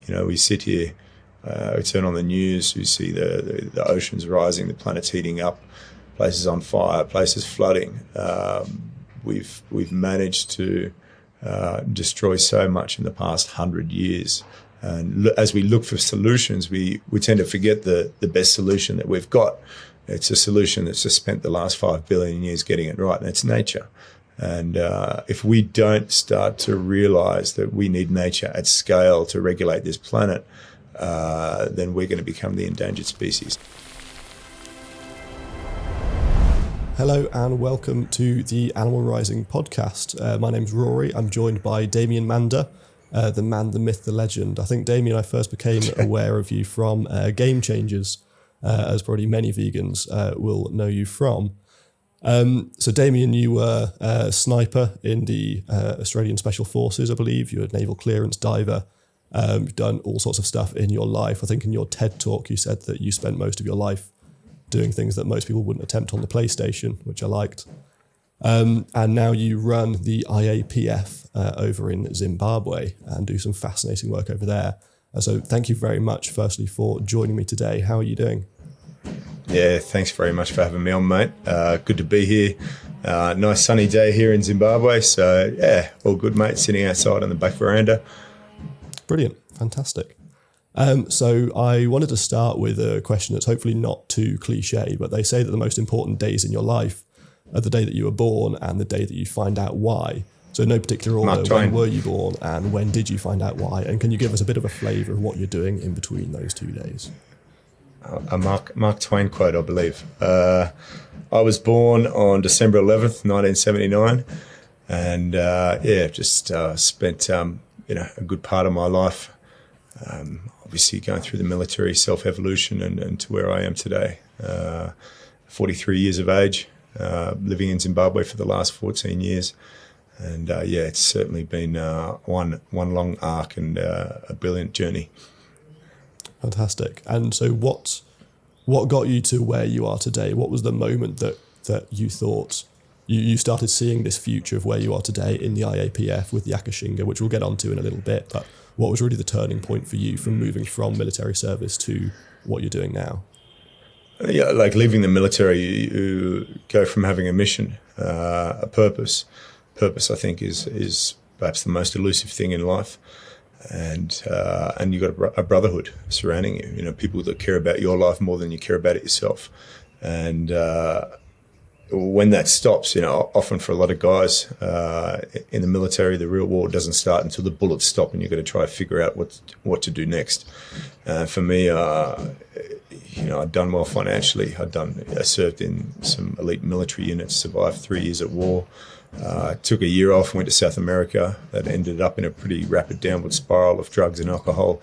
We sit here, we turn on the news, we see the oceans rising, the planet's heating up, places on fire, places flooding. We've managed to destroy so much in the past 100 years. And as we look for solutions, we tend to forget the best solution that we've got. It's a solution that's just spent the last 5 billion years getting it right, and it's nature. And if we don't start to realize that we need nature at scale to regulate this planet, then we're going to become the endangered species. Hello and welcome to the Animal Rising Podcast. My name's Rory. I'm joined by Damien Mander, the man, the myth, the legend. I think, Damien, I first became aware of you from Game Changers, as probably many vegans will know you from. So, Damien, you were a sniper in the Australian Special Forces, I believe. You were a naval clearance diver. You've done all sorts of stuff in your life. I think in your TED talk, you said that you spent most of your life doing things that most people wouldn't attempt on the PlayStation, which I liked. And now you run the IAPF over in Zimbabwe and do some fascinating work over there. So thank you very much, firstly, for joining me today. How are you doing? Yeah, thanks very much for having me on, mate. Good to be here. Nice sunny day here in Zimbabwe. So, yeah, all good, mate. Sitting outside on the back veranda. Brilliant. Fantastic. So I wanted to start with a question that's hopefully not too cliche, but they say that the most important days in your life are the day that you were born and the day that you find out why. So in no particular order, when were you born and when did you find out why? And can you give us a bit of a flavour of what you're doing in between those 2 days? A Mark Twain quote, I believe. I was born on December 11th, 1979, and just spent a good part of my life, obviously going through the military, self-evolution, and to where I am today. 43 years of age, living in Zimbabwe for the last 14 years, and it's certainly been one long arc and a brilliant journey. Fantastic. And so what got you to where you are today? What was the moment that you thought you started seeing this future of where you are today in the IAPF with the Akashinga, which we'll get onto in a little bit, but what was really the turning point for you from moving from military service to what you're doing now? Yeah, like leaving the military, you go from having a mission, a purpose. Purpose, I think, is perhaps the most elusive thing in life. And you've got a brotherhood surrounding you, people that care about your life more than you care about it yourself. And when that stops, often for a lot of guys in the military, the real war doesn't start until the bullets stop and you've got to try to figure out what to do next. For me, I'd done well financially. I served in some elite military units, survived 3 years at war. Took a year off, went to South America. That ended up in a pretty rapid downward spiral of drugs and alcohol.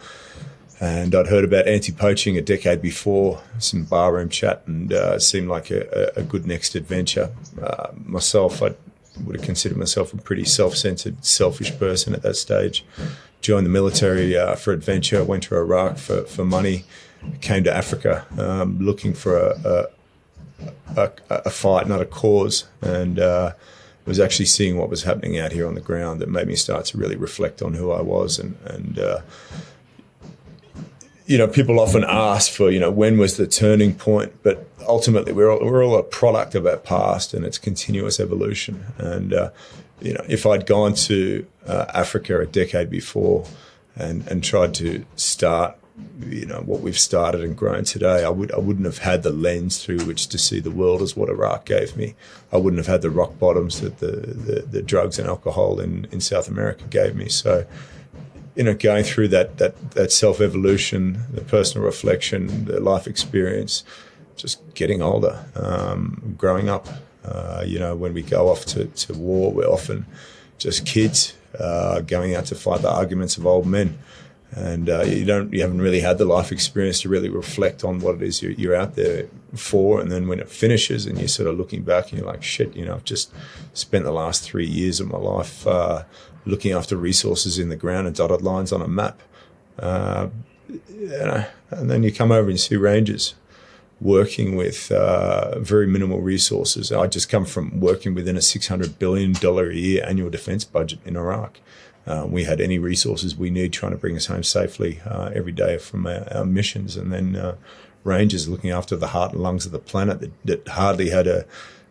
And I'd heard about anti-poaching a decade before, some barroom chat, and it seemed like a good next adventure. Myself, I would have considered myself a pretty self-centered, selfish person at that stage. Joined the military for adventure, went to Iraq for money, came to Africa looking for a fight, not a cause, and was actually seeing what was happening out here on the ground that made me start to really reflect on who I was. And people often ask for, when was the turning point? But ultimately, we're all a product of our past and its continuous evolution. And, if I'd gone to Africa a decade before and tried to start what we've started and grown today, I wouldn't have had the lens through which to see the world as what Iraq gave me. I wouldn't have had the rock bottoms that the drugs and alcohol in South America gave me. So, going through that self-evolution, the personal reflection, the life experience, just getting older, growing up. When we go off to war, we're often just kids going out to fight the arguments of old men. And you haven't really had the life experience to really reflect on what it is you're out there for. And then when it finishes and you're sort of looking back and you're like, shit, I've just spent the last 3 years of my life looking after resources in the ground and dotted lines on a map. And then you come over and see rangers working with very minimal resources. I just come from working within a $600 billion a year annual defense budget in Iraq. we had any resources we need trying to bring us home safely every day from our missions. And then rangers looking after the heart and lungs of the planet that hardly had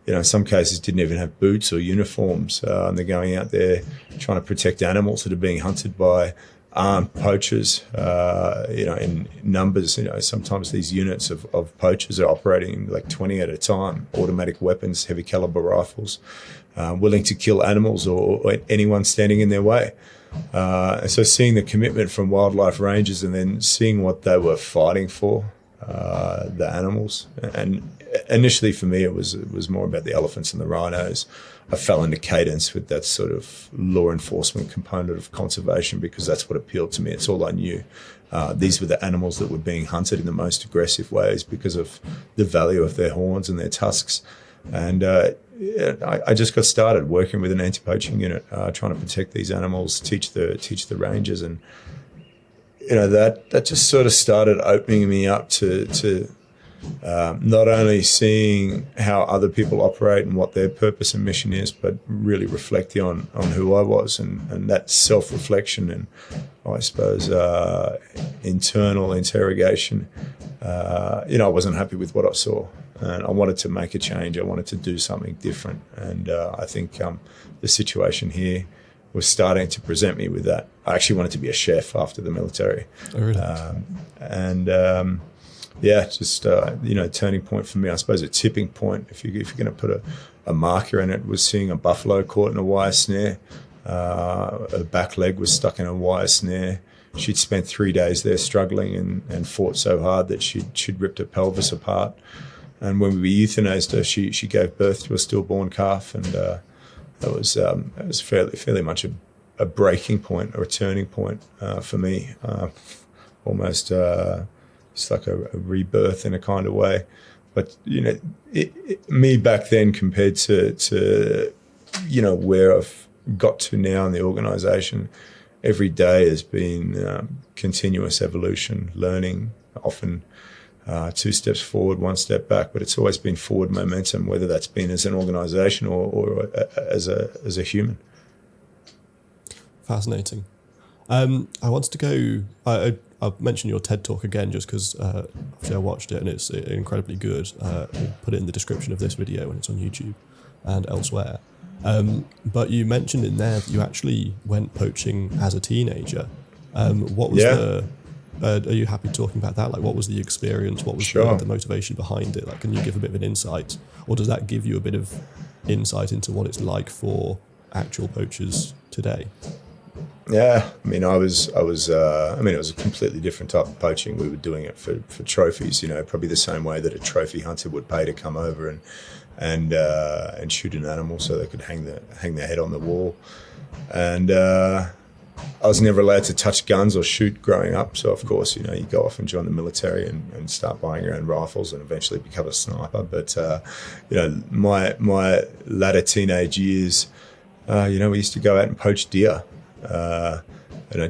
in some cases didn't even have boots or uniforms. And they're going out there trying to protect animals that are being hunted by armed poachers, in numbers. Sometimes these units of poachers are operating like 20 at a time, automatic weapons, heavy caliber rifles, willing to kill animals or anyone standing in their way. And so seeing the commitment from wildlife rangers and then seeing what they were fighting for, the animals. And initially for me, it was more about the elephants and the rhinos. I fell into cadence with that sort of law enforcement component of conservation because that's what appealed to me. It's all I knew. These were the animals that were being hunted in the most aggressive ways because of the value of their horns and their tusks. And I just got started working with an anti-poaching unit, trying to protect these animals, teach the rangers, and that just sort of started opening me up to not only seeing how other people operate and what their purpose and mission is, but really reflecting on who I was and that self-reflection and I suppose internal interrogation. I wasn't happy with what I saw and I wanted to make a change. I wanted to do something different. And I think the situation here was starting to present me with that. I actually wanted to be a chef after the military. Oh, really? Turning point for me, I suppose a tipping point, if you're going to put a marker in it, was seeing a buffalo caught in a wire snare. Her back leg was stuck in a wire snare. She'd spent 3 days there struggling and fought so hard that she'd ripped her pelvis apart. And when we euthanized her, she gave birth to a stillborn calf, and that was fairly much a breaking point or a turning point for me, almost it's like a rebirth in a kind of way. But me back then compared to where I've got to now in the organisation, every day has been continuous evolution, learning, often 2 steps forward, 1 step back, but it's always been forward momentum, whether that's been as an organisation or as a human. Fascinating. I wanted to go. I've mentioned your TED Talk again just because obviously I watched it and it's incredibly good. We'll put it in the description of this video when it's on YouTube and elsewhere. But you mentioned in there that you actually went poaching as a teenager. What was are you happy talking about that? Like, what was the experience? What was the motivation behind it? Like, can you give a bit of an insight, or does that give you a bit of insight into what it's like for actual poachers today? Yeah, it was a completely different type of poaching. We were doing it for trophies, probably the same way that a trophy hunter would pay to come over and shoot an animal so they could hang their head on the wall. And I was never allowed to touch guns or shoot growing up. So, of course, you go off and join the military and start buying your own rifles and eventually become a sniper. But, my latter teenage years, we used to go out and poach deer.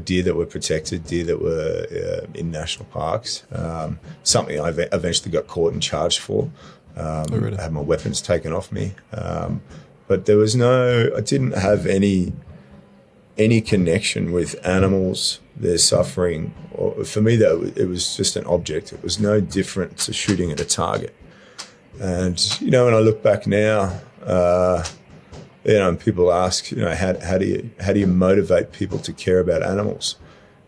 Deer that were protected, deer that were in national parks. Something I eventually got caught and charged for. Really? I had my weapons taken off me. But there was I didn't have any connection with animals, their suffering. For me, it was just an object. It was no different to shooting at a target. And, when I look back now, and people ask, how do you motivate people to care about animals?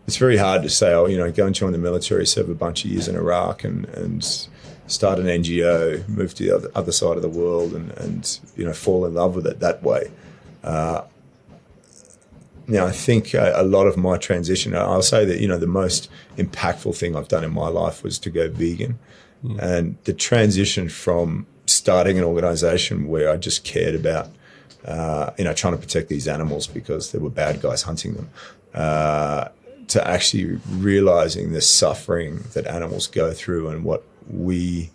It's very hard to say, go and join the military, serve a bunch of years in Iraq and start an NGO, move to the other side of the world and fall in love with it that way. I think a lot of my transition, I'll say that, the most impactful thing I've done in my life was to go vegan. And the transition from starting an organisation where I just cared about trying to protect these animals because there were bad guys hunting them, to actually realizing the suffering that animals go through and what we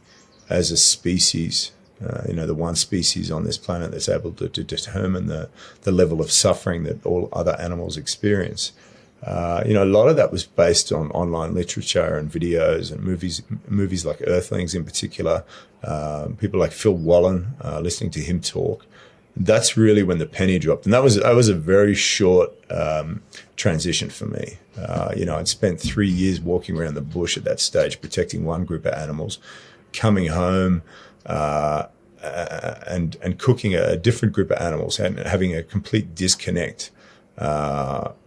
as a species, the one species on this planet that's able to determine the level of suffering that all other animals experience. A lot of that was based on online literature and videos and movies like Earthlings in particular, people like Phil Wallen, listening to him talk. that's really when the penny dropped. And that was a very short transition for me. I'd spent 3 years walking around the bush at that stage, protecting one group of animals, coming home and cooking a different group of animals and having a complete disconnect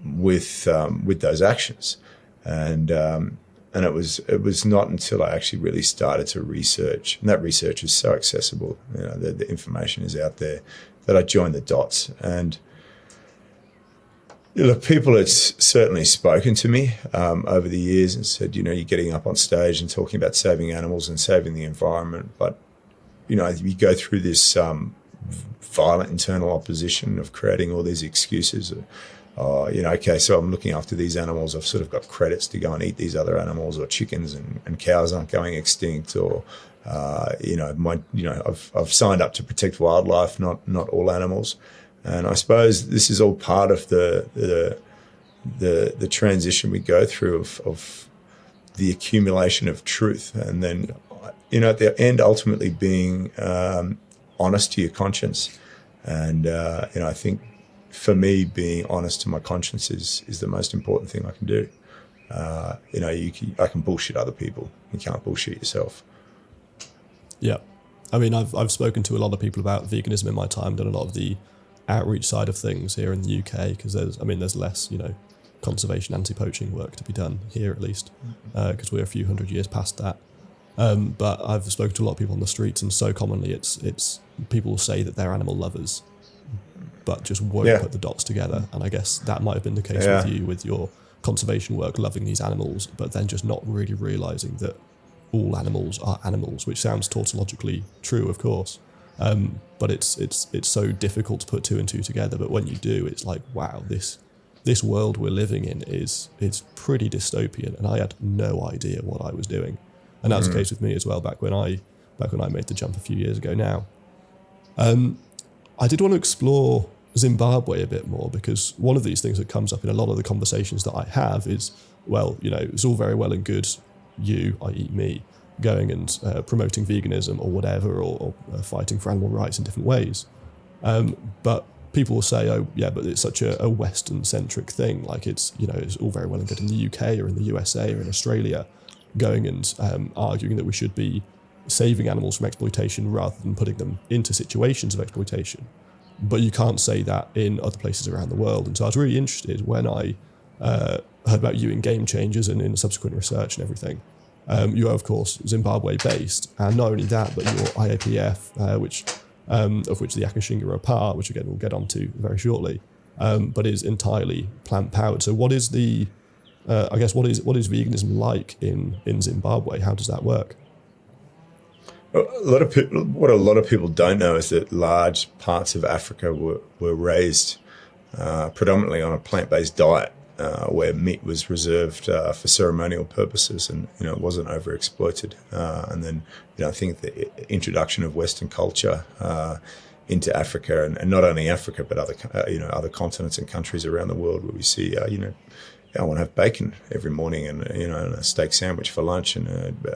with those actions. And it was not until I actually really started to research, and that research is so accessible, the information is out there, that I joined the dots. And look, people had certainly spoken to me over the years and said, you're getting up on stage and talking about saving animals and saving the environment, but you go through this violent internal opposition of creating all these excuses. Okay, so I'm looking after these animals. I've sort of got credits to go and eat these other animals, or chickens and cows aren't going extinct, or I've signed up to protect wildlife, not all animals. And I suppose this is all part of the transition we go through of the accumulation of truth, and then at the end ultimately being honest to your conscience. And I think, for me, being honest to my conscience is the most important thing I can do. I can bullshit other people. You can't bullshit yourself. Yeah. I mean, I've spoken to a lot of people about veganism in my time, done a lot of the outreach side of things here in the UK, because there's less, conservation, anti-poaching work to be done here, at least, because we're a few hundred years past that. But I've spoken to a lot of people on the streets, and so commonly it's people say that they're animal lovers, but just won't put the dots together. And I guess that might have been the case with you, with your conservation work, loving these animals, but then just not really realising that all animals are animals, which sounds tautologically true, of course. But it's so difficult to put two and two together. But when you do, it's like, wow, this world we're living in is pretty dystopian, and I had no idea what I was doing. And that was the case with me as well back when I made the jump a few years ago now. I did want to explore Zimbabwe a bit more, because one of these things that comes up in a lot of the conversations that I have is, well, it's all very well and good, you, i.e. me, going and promoting veganism or whatever, or fighting for animal rights in different ways. But people will say, oh, yeah, but it's such a Western-centric thing. Like it's all very well and good in the UK or in the USA or in Australia, going and arguing that we should be saving animals from exploitation rather than putting them into situations of exploitation. But you can't say that in other places around the world. And so I was really interested when I heard about you in Game Changers and in subsequent research and everything. You are, of course, Zimbabwe-based, and not only that, but you're IAPF, which of which the Akashinga are a part, which again we'll get onto very shortly, but is entirely plant-powered. So what is what is veganism like in Zimbabwe? How does that work? What a lot of people don't know is that large parts of Africa were raised predominantly on a plant-based diet, where meat was reserved for ceremonial purposes, and it wasn't overexploited. And then I think the introduction of Western culture into Africa, and not only Africa but other continents and countries around the world, where we see I want to have bacon every morning, and and a steak sandwich for lunch, and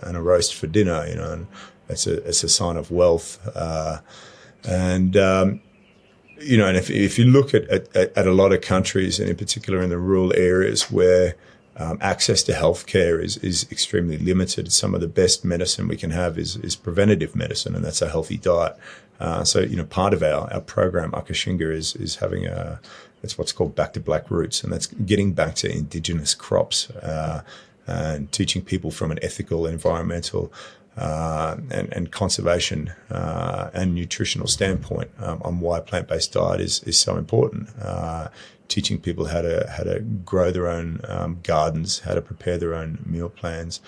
a roast for dinner. And it's a sign of wealth. And if you look at a lot of countries, and in particular in the rural areas where access to healthcare is extremely limited, some of the best medicine we can have is preventative medicine, and that's a healthy diet. So part of our program Akashinga is having it's what's called Back to Black Roots, and that's getting back to indigenous crops and teaching people from an ethical, environmental, and conservation and nutritional standpoint on why plant-based diet is so important. Teaching people how to grow their own gardens, how to prepare their own meal plans.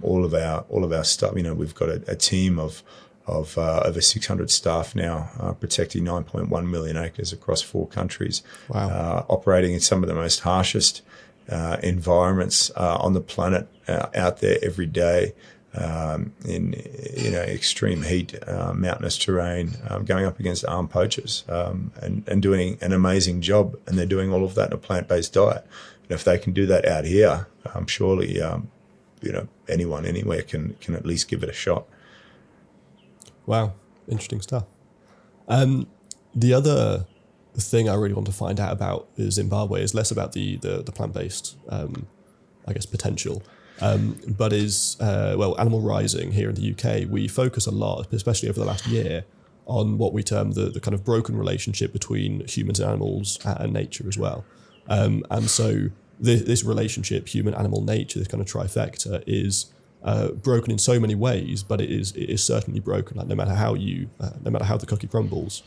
All of our stuff. We've got a team of over 600 staff now, protecting 9.1 million acres across 4 countries. Wow. Operating in some of the most harshest environments on the planet, out there every day. In extreme heat, mountainous terrain, going up against armed poachers, and doing an amazing job, and they're doing all of that in a plant-based diet. And if they can do that out here, surely anyone anywhere can at least give it a shot. Wow, interesting stuff. The other thing I really want to find out about Zimbabwe is less about the plant-based, potential, but is, Animal Rising here in the UK. We focus a lot, especially over the last year, on what we term the kind of broken relationship between humans and animals and nature as well. And so this relationship, human, animal, nature, this kind of trifecta is broken in so many ways, but it is certainly broken. Like no matter how the cookie crumbles,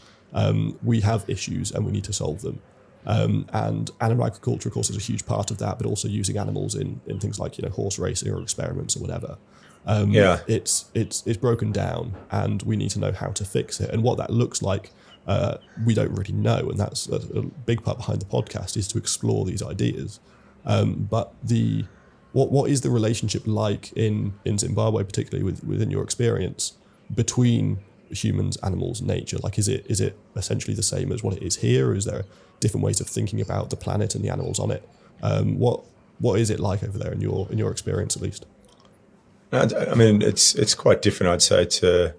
we have issues and we need to solve them. And animal agriculture, of course, is a huge part of that, but also using animals in things like horse racing or experiments or whatever. It's broken down, and we need to know how to fix it. And what that looks like, we don't really know, and that's a big part behind the podcast, is to explore these ideas. But what is the relationship like in Zimbabwe, particularly within your experience, between humans, animals, nature? Like, is it essentially the same as what it is here, or is there different ways of thinking about the planet and the animals on it? What is it like over there in your experience, at least? I mean, it's quite different, I'd say, to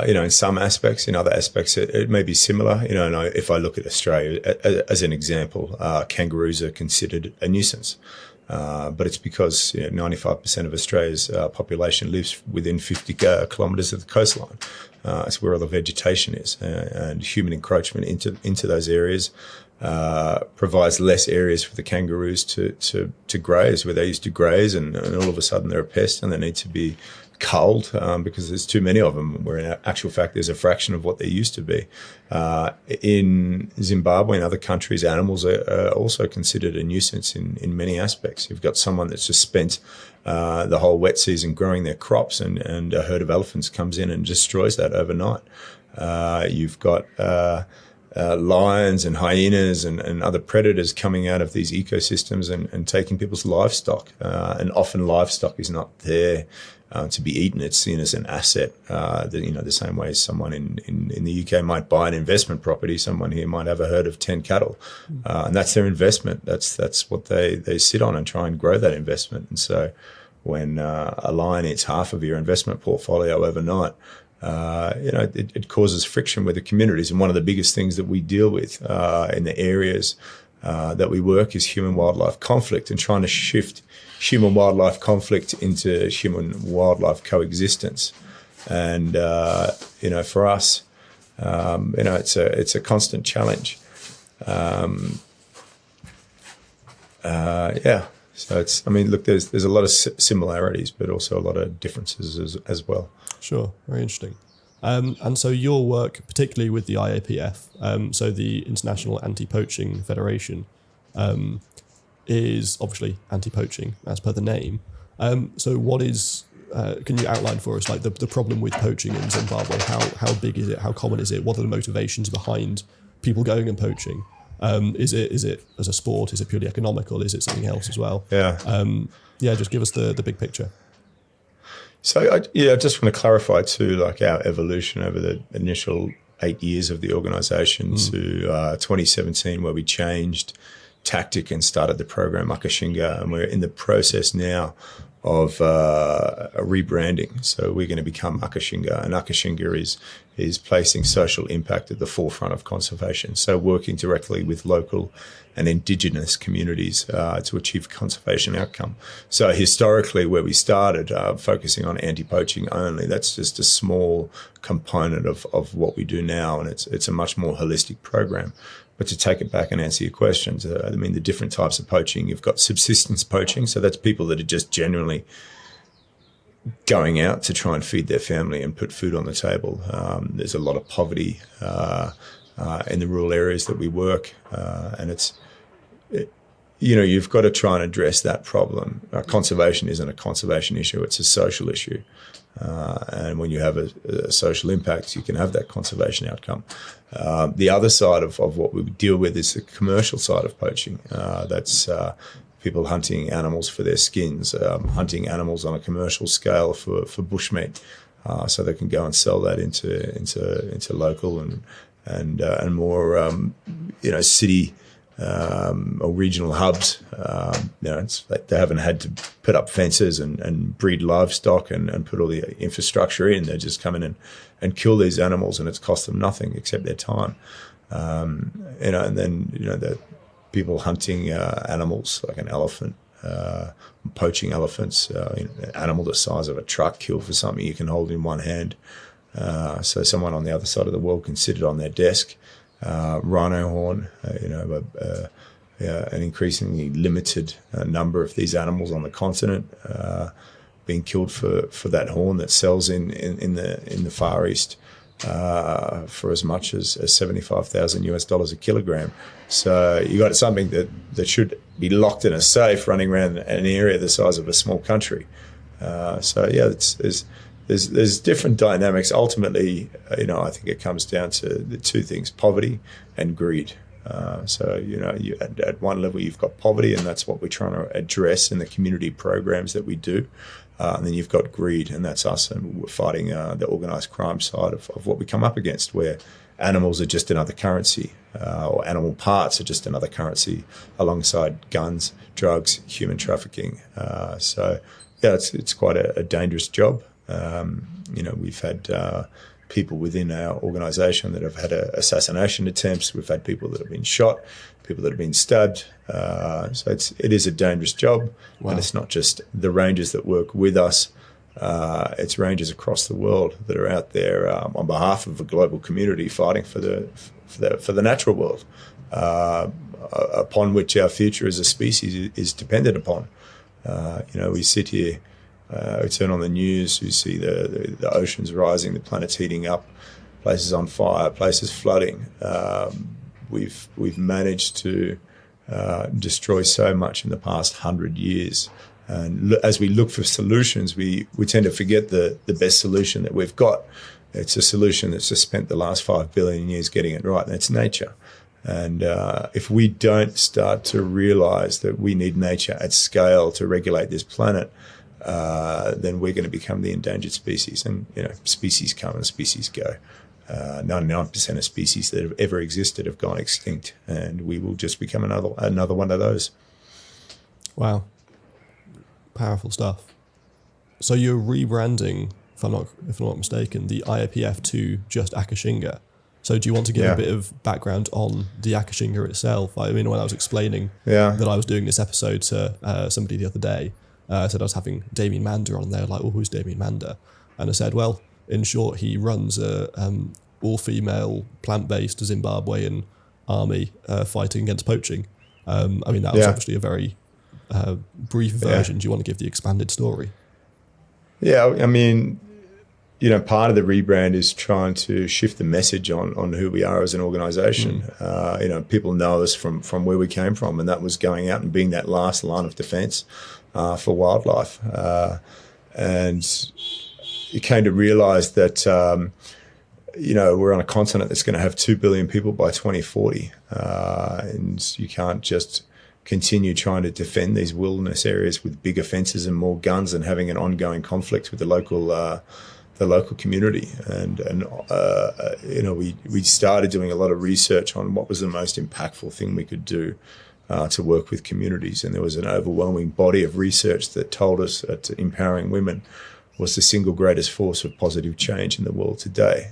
in some aspects. In other aspects, it may be similar. And if I look at Australia as an example, kangaroos are considered a nuisance, but it's because 95% of Australia's population lives within 50 kilometres of the coastline. It's where all the vegetation is, and human encroachment into those areas provides less areas for the kangaroos to graze where they used to graze, and all of a sudden they're a pest and they need to be culled because there's too many of them, where in actual fact there's a fraction of what there used to be. In Zimbabwe and other countries, animals are also considered a nuisance in many aspects. You've got someone that's just spent the whole wet season growing their crops, and a herd of elephants comes in and destroys that overnight. You've got lions and hyenas and other predators coming out of these ecosystems and taking people's livestock. And often livestock is not there to be eaten. It's seen as an asset. The same way as someone in the UK might buy an investment property, someone here might have a herd of 10 cattle. And that's their investment. That's what they sit on and try and grow that investment. And so when a lion eats half of your investment portfolio overnight, it causes friction with the communities. And one of the biggest things that we deal with in the areas that we work is human-wildlife conflict, and trying to shift human-wildlife conflict into human-wildlife coexistence. And, for us, it's a constant challenge. So there's a lot of similarities, but also a lot of differences as well. Sure, very interesting. And so your work, particularly with the IAPF, so the International Anti-Poaching Federation, is obviously anti-poaching as per the name. So what is, can you outline for us, like the problem with poaching in Zimbabwe? How big is it? How common is it? What are the motivations behind people going and poaching? Is it as a sport? Is it purely economical? Is it something else as well? Just give us the big picture. So I just want to clarify too, like our evolution over the initial 8 years of the organisation to 2017, where we changed tactic and started the program Akashinga, and we're in the process now of a rebranding. So we're going to become Akashinga, and Akashinga is placing social impact at the forefront of conservation. So working directly with local and indigenous communities to achieve conservation outcome. So historically, where we started, focusing on anti-poaching only, that's just a small component of what we do now, and it's a much more holistic program. But to take it back and answer your questions, the different types of poaching, you've got subsistence poaching. So that's people that are just generally going out to try and feed their family and put food on the table. There's a lot of poverty in the rural areas that we work, and you've got to try and address that problem. Conservation isn't a conservation issue, it's a social issue. And when you have a social impact, you can have that conservation outcome. The other side of what we deal with is the commercial side of poaching. That's people hunting animals for their skins, hunting animals on a commercial scale for bushmeat, so they can go and sell that into local and more city or regional hubs. It's like they haven't had to put up fences and breed livestock and put all the infrastructure in. They just come in and kill these animals, and it's cost them nothing except their time. And then the people hunting animals like an elephant, poaching elephants, an animal the size of a truck, killed for something you can hold in one hand. So someone on the other side of the world can sit it on their desk. Rhino horn, an increasingly limited number of these animals on the continent being killed for that horn that sells in the Far East for as much as $75,000 a kilogram. So you got something that should be locked in a safe, running around an area the size of a small country. There's different dynamics. Ultimately, I think it comes down to the two things: poverty and greed. At one level you've got poverty, and that's what we're trying to address in the community programs that we do. And then you've got greed, and that's us, and we're fighting the organised crime side of what we come up against, where animals are just another currency, or animal parts are just another currency alongside guns, drugs, human trafficking. It's quite a dangerous job. We've had people within our organisation that have had assassination attempts. We've had people that have been shot, people that have been stabbed. So it is a dangerous job. Wow. And it's not just the rangers that work with us. It's rangers across the world that are out there on behalf of a global community fighting for the natural world, upon which our future as a species is dependent upon. We sit here. We turn on the news, we see the oceans rising, the planet's heating up, places on fire, places flooding. We've managed to destroy so much in the past 100 years. And as we look for solutions, we tend to forget the best solution that we've got. It's a solution that's just spent the last 5 billion years getting it right, and it's nature. And if we don't start to realise that we need nature at scale to regulate this planet, then we're going to become the endangered species. And, species come and species go. 99% of species that have ever existed have gone extinct, and we will just become another one of those. Wow. Powerful stuff. So you're rebranding, if I'm not mistaken, the IAPF to just Akashinga. So do you want to give a bit of background on the Akashinga itself? I mean, when I was explaining that I was doing this episode to somebody the other day, I said I was having Damien Mander on there, like, who's Damien Mander? And I said, well, in short, he runs a all-female, plant-based Zimbabwean army fighting against poaching. That was obviously a very brief version. Do you want to give the expanded story? Yeah, part of the rebrand is trying to shift the message on who we are as an organisation. People know us from where we came from, and that was going out and being that last line of defence for wildlife. And you came to realise that, we're on a continent that's going to have 2 billion people by 2040. And you can't just continue trying to defend these wilderness areas with bigger fences and more guns and having an ongoing conflict with the local community. And we started doing a lot of research on what was the most impactful thing we could do to work with communities. And there was an overwhelming body of research that told us that empowering women was the single greatest force of positive change in the world today.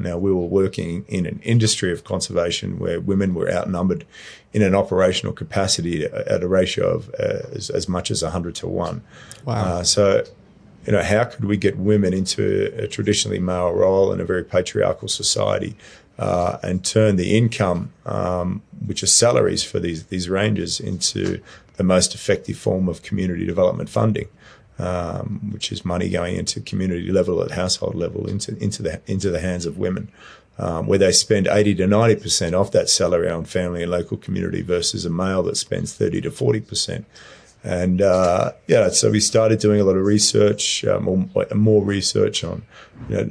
Now, we were working in an industry of conservation where women were outnumbered in an operational capacity at a ratio of as much as 100 to 1. Wow. How could we get women into a traditionally male role in a very patriarchal society and turn the income, which are salaries for these rangers, into the most effective form of community development funding, which is money going into community level, at household level, into the hands of women, where they spend 80 to 90% of that salary on family and local community versus a male that spends 30 to 40%. And so we started doing a lot of research, more research on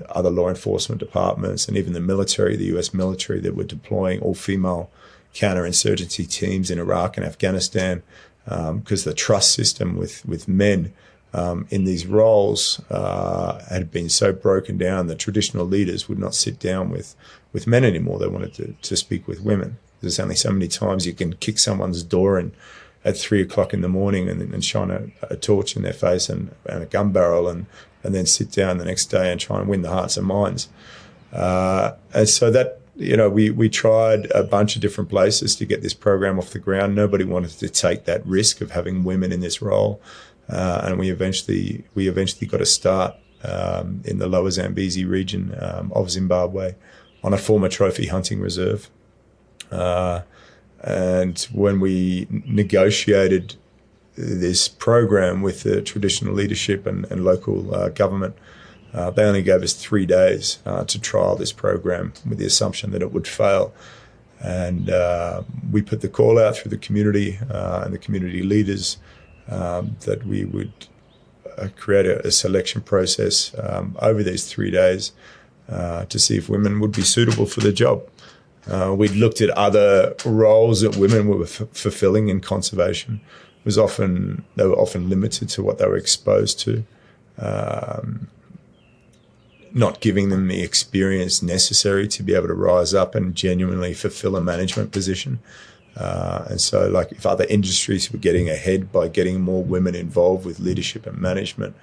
other law enforcement departments and even the military, the US military, that were deploying all-female counterinsurgency teams in Iraq and Afghanistan, because the trust system with men in these roles had been so broken down that traditional leaders would not sit down with men anymore. They wanted to speak with women. there's only so many times you can kick someone's door in at 3 o'clock in the morning and shine a torch in their face and a gun barrel and then sit down the next day and try and win the hearts and minds. And so that, we tried a bunch of different places to get this program off the ground. Nobody wanted to take that risk of having women in this role. And we eventually got a start in the lower Zambezi region of Zimbabwe on a former trophy hunting reserve. And when we negotiated this program with the traditional leadership and local government, they only gave us 3 days to trial this program with the assumption that it would fail. And we put the call out through the community and the community leaders that we would create a selection process over these 3 days to see if women would be suitable for the job. We'd looked at other roles that women were fulfilling in conservation. They were often limited to what they were exposed to, not giving them the experience necessary to be able to rise up and genuinely fulfill a management position. And so, like, if other industries were getting ahead by getting more women involved with leadership and management,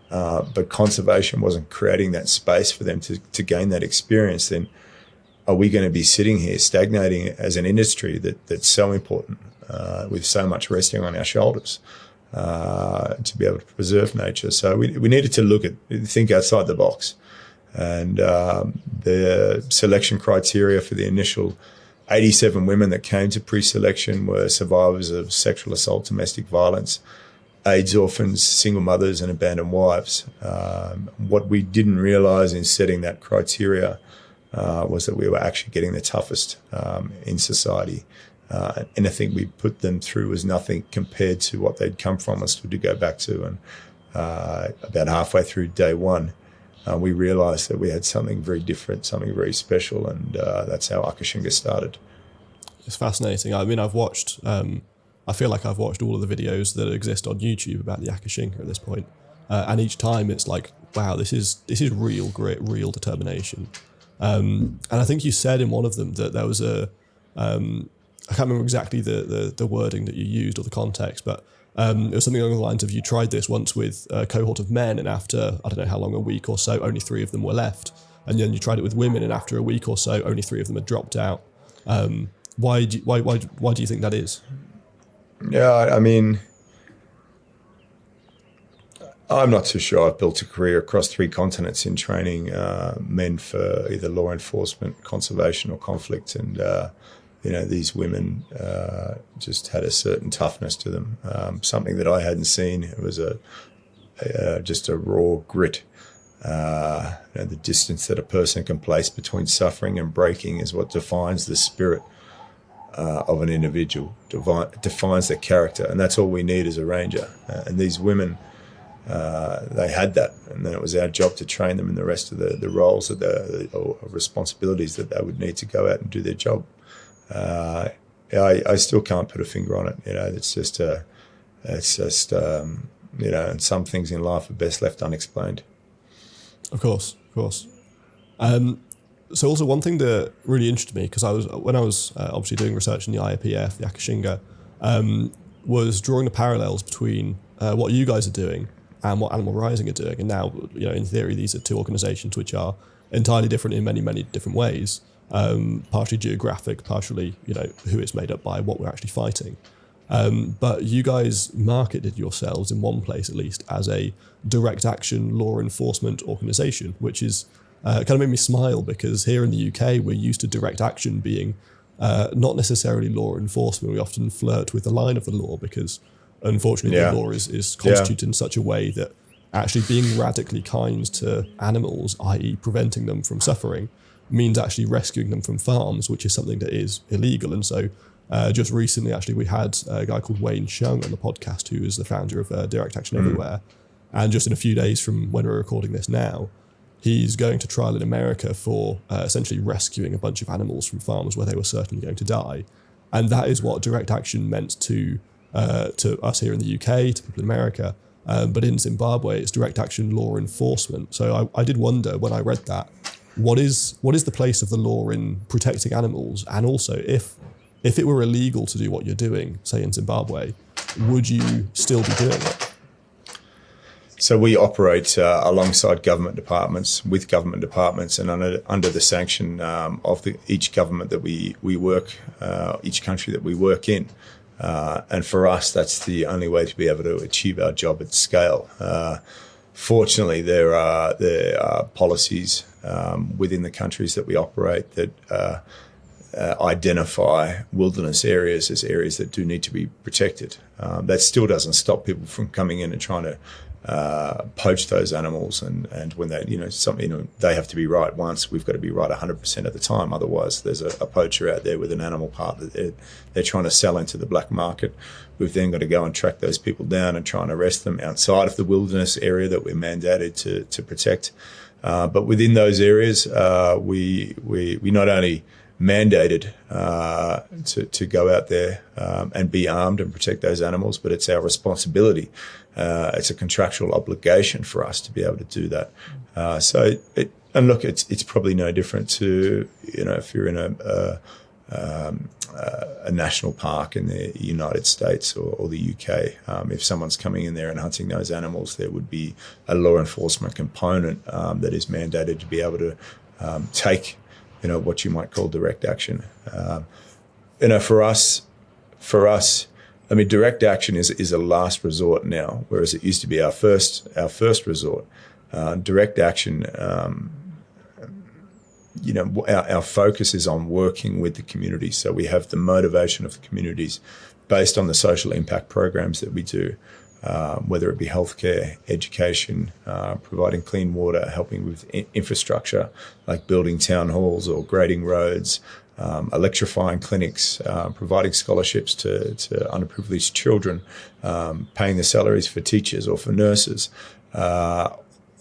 but conservation wasn't creating that space for them to gain that experience, then are we going to be sitting here stagnating as an industry that's so important, with so much resting on our shoulders, to be able to preserve nature? So we needed to think outside the box. And the selection criteria for the initial 87 women that came to pre-selection were survivors of sexual assault, domestic violence, AIDS orphans, single mothers, and abandoned wives. What we didn't realise in setting that criteria was that we were actually getting the toughest in society. Anything we put them through was nothing compared to what they'd come from us to go back to. And about halfway through day one, we realised that we had something very different, something very special, and that's how Akashinga started. It's fascinating. I mean, I feel like I've watched all of the videos that exist on YouTube about the Akashinga at this point. And each time it's like, wow, this is real grit, real determination. And I think you said in one of them that there was I can't remember exactly the wording that you used or the context, but it was something along the lines of, you tried this once with a cohort of men, and after, I don't know how long, a week or so, only 3 of them were left. And then you tried it with women, and after a week or so, only 3 of them had dropped out. Why do you think that is? Yeah, I mean, I'm not too sure. I've built a career across 3 continents in training men for either law enforcement, conservation, or conflict, and these women just had a certain toughness to them, something that I hadn't seen. It was just a raw grit. The distance that a person can place between suffering and breaking is what defines the spirit of an individual, defines their character, and that's all we need as a ranger. And these women, they had that, and then it was our job to train them in the rest of the roles or responsibilities that they would need to go out and do their job. I still can't put a finger on it. It's just and some things in life are best left unexplained. Of course. So also one thing that really interested me, because when I was obviously doing research in the IAPF, the Akashinga, was drawing the parallels between what you guys are doing and what Animal Rising are doing. And now, in theory, these are 2 organisations which are entirely different in many, many different ways. Partially geographic, partially, who it's made up by, what we're actually fighting. But you guys marketed yourselves, in one place at least, as a direct action law enforcement organisation, which is kind of made me smile, because here in the UK, we're used to direct action being not necessarily law enforcement. We often flirt with the line of the law because, unfortunately, the law is constituted in such a way that actually being radically kind to animals, i.e. preventing them from suffering, means actually rescuing them from farms, which is something that is illegal. And so just recently, actually, we had a guy called Wayne Shung on the podcast, who is the founder of Direct Action Everywhere. And just in a few days from when we're recording this now, he's going to trial in America for essentially rescuing a bunch of animals from farms where they were certainly going to die. And that is what direct action meant to us here in the UK, to people in America. But in Zimbabwe, it's direct action law enforcement. So I did wonder, when I read that, what is the place of the law in protecting animals? And also, if if it were illegal to do what you're doing, say in Zimbabwe, would you still be doing it? So we operate alongside government departments, with government departments, and under the sanction of each government that we work, each country that we work in. And for us, that's the only way to be able to achieve our job at scale. Fortunately, there are policies within the countries that we operate that identify wilderness areas as areas that do need to be protected. That still doesn't stop people from coming in and trying to poach those animals, and when they, they have to be right once. We've got to be right 100% of the time. Otherwise, there's a poacher out there with an animal part that they're trying to sell into the black market. We've then got to go and track those people down and try and arrest them outside of the wilderness area that we're mandated to protect. But within those areas, we not only mandated to go out there and be armed and protect those animals, but it's our responsibility. It's a contractual obligation for us to be able to do that. And look, it's probably no different to, if you're in a national park in the United States or the UK. If someone's coming in there and hunting those animals, there would be a law enforcement component that is mandated to be able to take, what you might call direct action. For us, direct action is a last resort now, whereas it used to be our first resort. Direct action, our focus is on working with the community. So we have the motivation of the communities based on the social impact programs that we do, whether it be healthcare, education, providing clean water, helping with infrastructure, like building town halls or grading roads, electrifying clinics, providing scholarships to underprivileged children, paying the salaries for teachers or for nurses,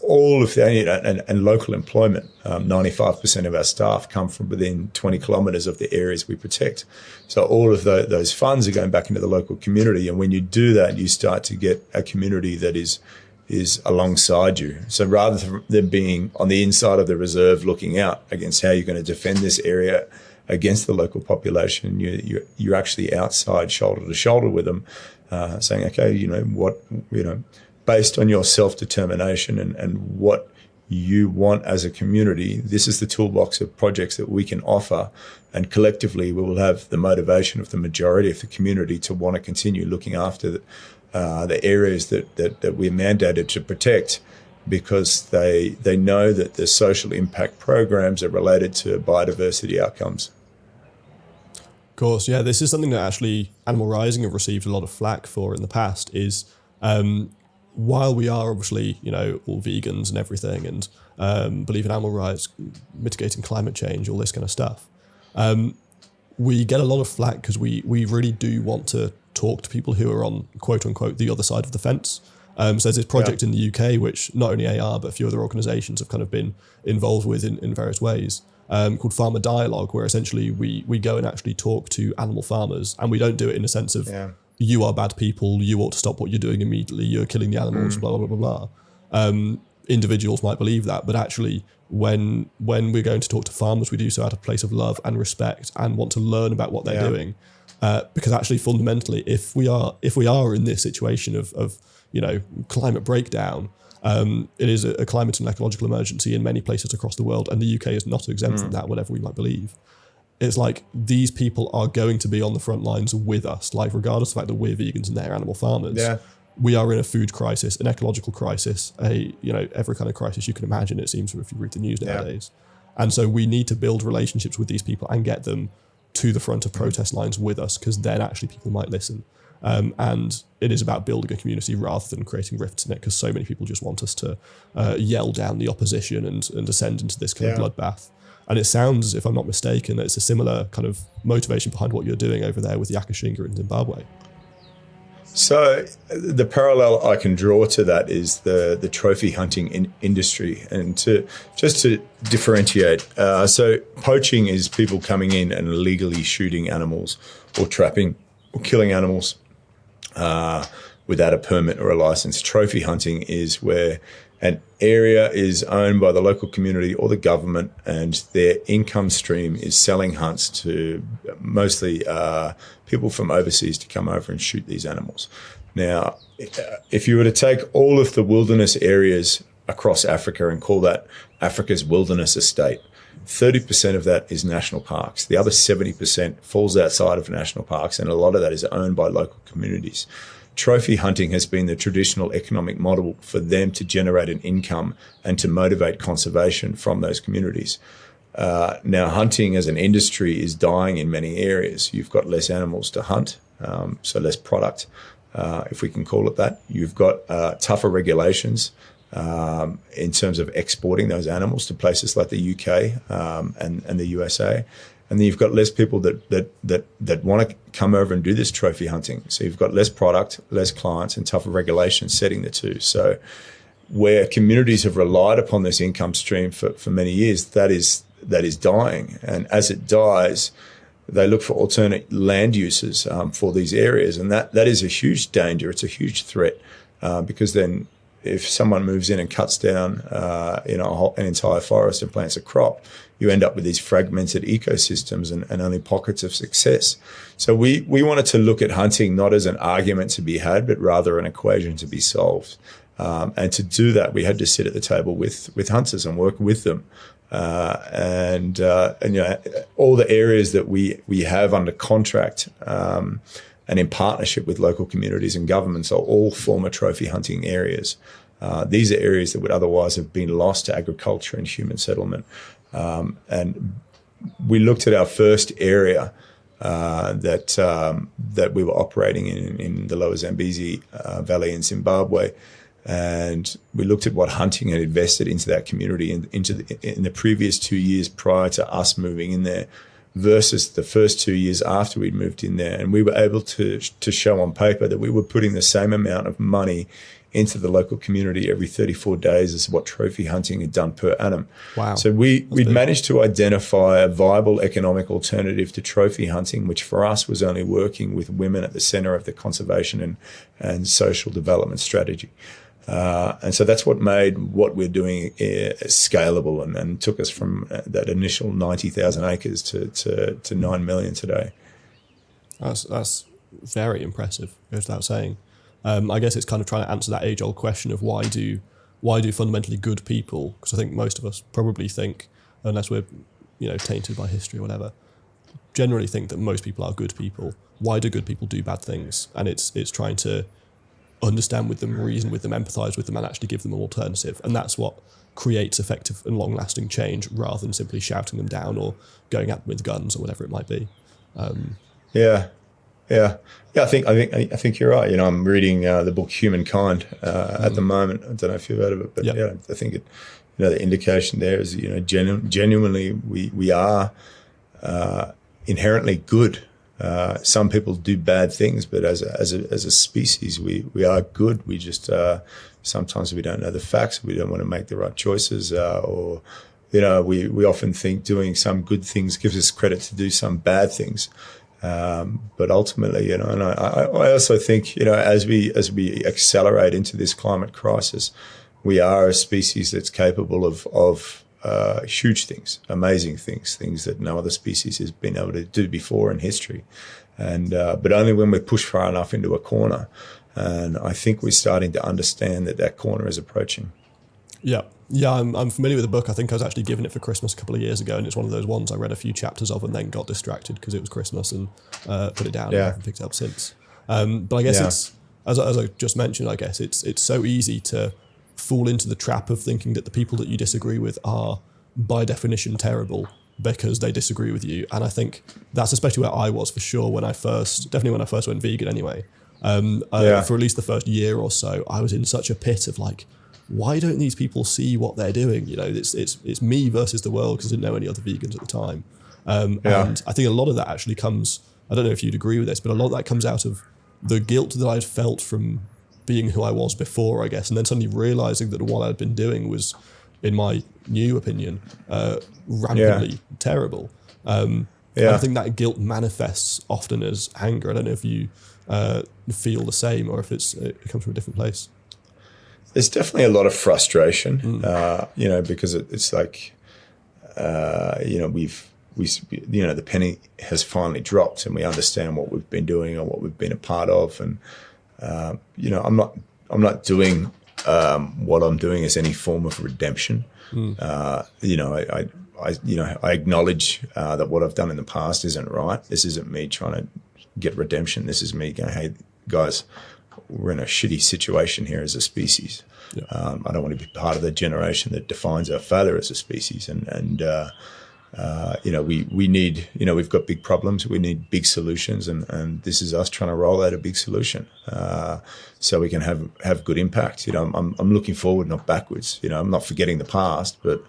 all of that, and local employment. 95% of our staff come from within 20 kilometres of the areas we protect. So all of those funds are going back into the local community. And when you do that, you start to get a community that is alongside you. So rather than being on the inside of the reserve looking out against how you're going to defend this area against the local population, you're actually outside, shoulder to shoulder with them, saying, okay, based on your self-determination and what you want as a community, this is the toolbox of projects that we can offer, and collectively we will have the motivation of the majority of the community to want to continue looking after the areas that we're mandated to protect, because they know that the social impact programs are related to biodiversity outcomes. Of course, yeah, this is something that actually Animal Rising have received a lot of flack for in the past, is while we are obviously, all vegans and everything, and believe in animal rights, mitigating climate change, all this kind of stuff, we get a lot of flack because we really do want to talk to people who are on, quote unquote, the other side of the fence. So there's this project in the UK, which not only AR, but a few other organisations have kind of been involved with in various ways, called Farmer Dialogue, where essentially we go and actually talk to animal farmers, and we don't do it in a sense of, you are bad people, you ought to stop what you're doing immediately, you're killing the animals, blah, blah, blah, blah. Individuals might believe that, but actually when we're going to talk to farmers, we do so out of a place of love and respect and want to learn about what they're doing. Because actually fundamentally, if we are in this situation of climate breakdown, it is a climate and ecological emergency in many places across the world, and the UK is not exempt from that, whatever we might believe. It's like these people are going to be on the front lines with us, like regardless of the fact that we're vegans and they're animal farmers. Yeah. We are in a food crisis, an ecological crisis, every kind of crisis you can imagine, it seems, if you read the news nowadays. And so we need to build relationships with these people and get them to the front of protest lines with us, because then actually people might listen. And it is about building a community rather than creating rifts in it, because so many people just want us to yell down the opposition and descend into this kind of bloodbath. And it sounds, if I'm not mistaken, that it's a similar kind of motivation behind what you're doing over there with the Akashinga in Zimbabwe. So the parallel I can draw to that is the trophy hunting industry. And to differentiate, so poaching is people coming in and illegally shooting animals or trapping or killing animals without a permit or a license. Trophy hunting is where an area is owned by the local community or the government, and their income stream is selling hunts to mostly people from overseas to come over and shoot these animals. Now, if you were to take all of the wilderness areas across Africa and call that Africa's wilderness estate, 30% of that is national parks. The other 70% falls outside of national parks, and a lot of that is owned by local communities. Trophy hunting has been the traditional economic model for them to generate an income and to motivate conservation from those communities. Now, hunting as an industry is dying in many areas. You've got less animals to hunt, so less product, if we can call it that. You've got tougher regulations in terms of exporting those animals to places like the UK and the USA. And then you've got less people that want to come over and do this trophy hunting. So you've got less product, less clients, and tougher regulations setting the two. So where communities have relied upon this income stream for many years, that is dying. And as it dies, they look for alternate land uses for these areas. And that is a huge danger. It's a huge threat because then if someone moves in and cuts down an entire forest and plants a crop, you end up with these fragmented ecosystems and only pockets of success. So we wanted to look at hunting not as an argument to be had, but rather an equation to be solved. And to do that, we had to sit at the table with hunters and work with them. And all the areas that we have under contract and in partnership with local communities and governments are all former trophy hunting areas. These are areas that would otherwise have been lost to agriculture and human settlement. And we looked at our first area that we were operating in the lower Zambezi Valley in Zimbabwe. And we looked at what hunting had invested into that community in the previous 2 years prior to us moving in there versus the first 2 years after we'd moved in there. And we were able to show on paper that we were putting the same amount of money into the local community every 34 days as what trophy hunting had done per annum. Wow. So we'd managed to identify a viable economic alternative to trophy hunting, which for us was only working with women at the center of the conservation and social development strategy. And so that's what made what we're doing scalable and took us from that initial 90,000 acres to 9 million today. That's very impressive, goes without saying. I guess it's kind of trying to answer that age-old question of why do fundamentally good people, because I think most of us probably think, unless we're tainted by history or whatever, generally think that most people are good people. Why do good people do bad things? And it's trying to understand with them, reason with them, empathize with them, and actually give them an alternative. And that's what creates effective and long-lasting change, rather than simply shouting them down or going at them with guns or whatever it might be. I think you're right. I'm reading the book Humankind at the moment. I don't know if you've heard of it, but I think the indication there is genuinely we are inherently good. Some people do bad things, but as a species, we are good. We just sometimes we don't know the facts. We don't want to make the right choices, or we often think doing some good things gives us credit to do some bad things. But ultimately, and I also think, as we accelerate into this climate crisis, we are a species that's capable of huge things, amazing things that no other species has been able to do before in history. And but only when we're pushed far enough into a corner. And I think we're starting to understand that corner is approaching. Yeah, I'm familiar with the book. I think I was actually given it for Christmas a couple of years ago, and it's one of those ones I read a few chapters of and then got distracted because it was Christmas and put it down and I haven't picked it up since. But I guess it's, as I just mentioned, I guess it's so easy to fall into the trap of thinking that the people that you disagree with are by definition terrible because they disagree with you. And I think that's especially where I was for sure when I first went vegan anyway. For at least the first year or so, I was in such a pit of like, why don't these people see what they're doing? It's me versus the world, because I didn't know any other vegans at the time. And I think a lot of that actually comes, I don't know if you'd agree with this, but a lot of that comes out of the guilt that I'd felt from being who I was before, I guess, and then suddenly realizing that what I'd been doing was, in my new opinion, rampantly terrible. I think that guilt manifests often as anger. I don't know if you feel the same or if it comes from a different place. there's definitely a lot of frustration, because it's like, the penny has finally dropped, and we understand what we've been doing and what we've been a part of, and I'm not doing what I'm doing as any form of redemption. I acknowledge that what I've done in the past isn't right. This isn't me trying to get redemption. This is me going, hey, guys, we're in a shitty situation here as a species. Yeah. I don't want to be part of the generation that defines our failure as a species. We need, we've got big problems. We need big solutions, and this is us trying to roll out a big solution so we can have good impact. I'm looking forward, not backwards. I'm not forgetting the past, but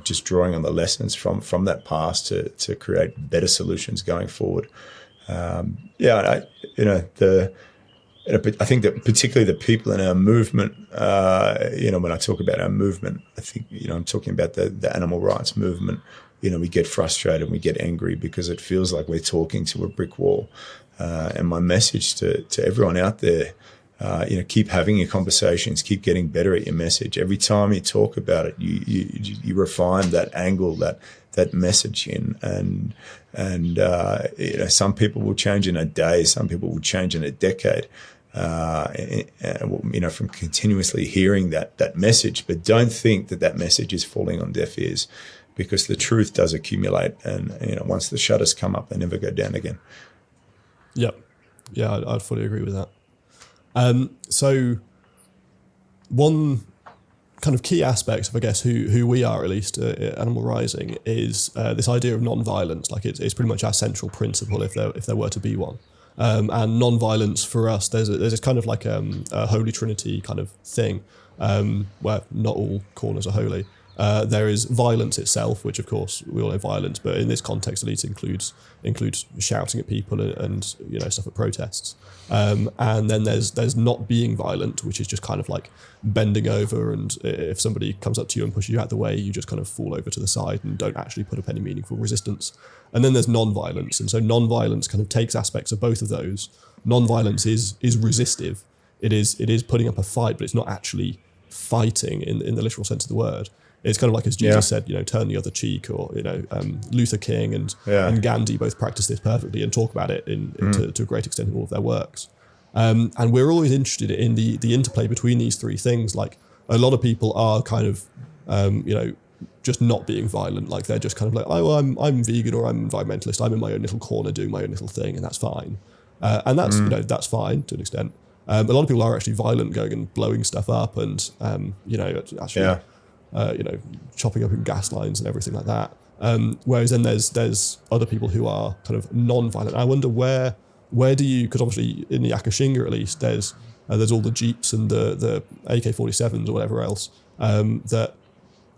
just drawing on the lessons from that past to create better solutions going forward. I think that particularly the people in our movement, when I talk about our movement, I think, I'm talking about the animal rights movement. We get frustrated, we get angry because it feels like we're talking to a brick wall. And my message to everyone out there, keep having your conversations, keep getting better at your message. Every time you talk about it, you refine that angle, that message in, and some people will change in a day, some people will change in a decade. From continuously hearing that message, but don't think that message is falling on deaf ears, because the truth does accumulate, and once the shutters come up, they never go down again. Yep. Yeah, I'd fully agree with that. So one kind of key aspect of, I guess, who we are, at least at Animal Rising, is this idea of non-violence. Like it's pretty much our central principle, if there were to be one. And non-violence for us, there's this kind of like a holy trinity kind of thing, where not all corners are holy. There is violence itself, which of course we all know violence, but in this context at least includes shouting at people and stuff at protests. And then there's not being violent, which is just kind of like bending over, and if somebody comes up to you and pushes you out the way, you just kind of fall over to the side and don't actually put up any meaningful resistance. And then there's non-violence, and so non-violence kind of takes aspects of both of those. Non-violence is resistive. It is putting up a fight, but it's not actually fighting in the literal sense of the word. It's kind of like, as Jesus said, turn the other cheek, or Luther King and Gandhi both practice this perfectly and talk about it to a great extent in all of their works. And we're always interested in the interplay between these three things. Like a lot of people are kind of just not being violent. Like they're just kind of like, oh, well, I'm vegan, or I'm environmentalist. I'm in my own little corner doing my own little thing, and that's fine. And that's that's fine to an extent. But a lot of people are actually violent, going and blowing stuff up, and chopping up in gas lines and everything like that. Whereas then there's other people who are kind of non-violent. I wonder where do you, because obviously in the Akashinga at least there's all the jeeps and the AK-47s or whatever else that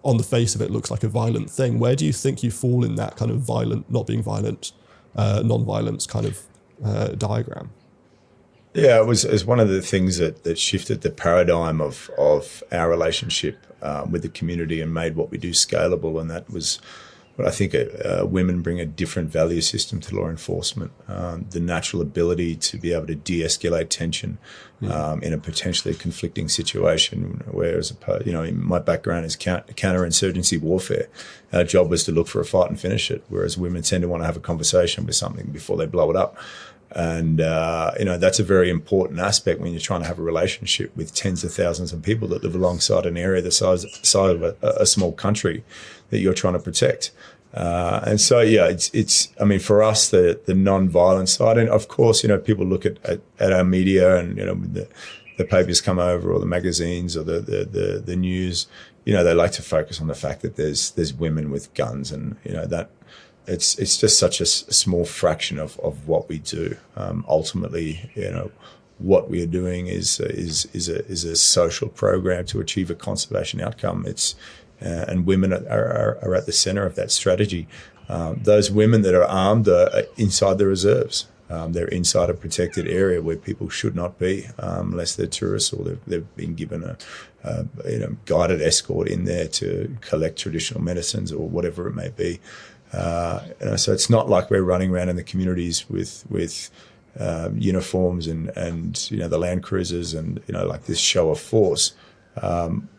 on the face of it looks like a violent thing. Where do you think you fall in that kind of violent, not being violent, non-violence kind of diagram? Yeah, it was one of the things that shifted the paradigm of our relationship with the community and made what we do scalable. And that was what I think women bring a different value system to law enforcement. The natural ability to be able to de-escalate tension in a potentially conflicting situation. Whereas, my background is counterinsurgency warfare. Our job was to look for a fight and finish it. Whereas women tend to want to have a conversation with something before they blow it up. And, that's a very important aspect when you're trying to have a relationship with tens of thousands of people that live alongside an area the size of a small country that you're trying to protect. And so, it's for us, the non-violent side. And of course, people look at our media and, the papers come over, or the magazines, or the news, they like to focus on the fact that there's women with guns, and, that it's just such a small fraction of what we do. Ultimately, what we are doing is a social program to achieve a conservation outcome. And women are at the center of that strategy. Those women that are armed are inside the reserves. They're inside a protected area where people should not be, unless they're tourists, or they've been given a guided escort in there to collect traditional medicines or whatever it may be. So it's not like we're running around in the communities with uniforms and you know, the Land Cruisers and, you know, like this show of force.